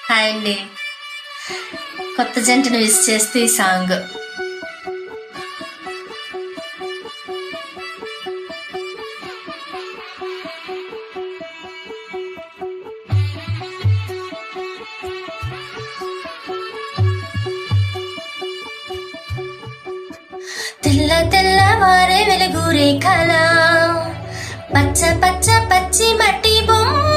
Hi అండి. కొత్త జంటను విష్ చేస్తూ ఈ సాంగ్. తెల్ల తెల్లవారే వెలుగు రేఖల పచ్చ పచ్చ పచ్చి మట్టి బొమ్మ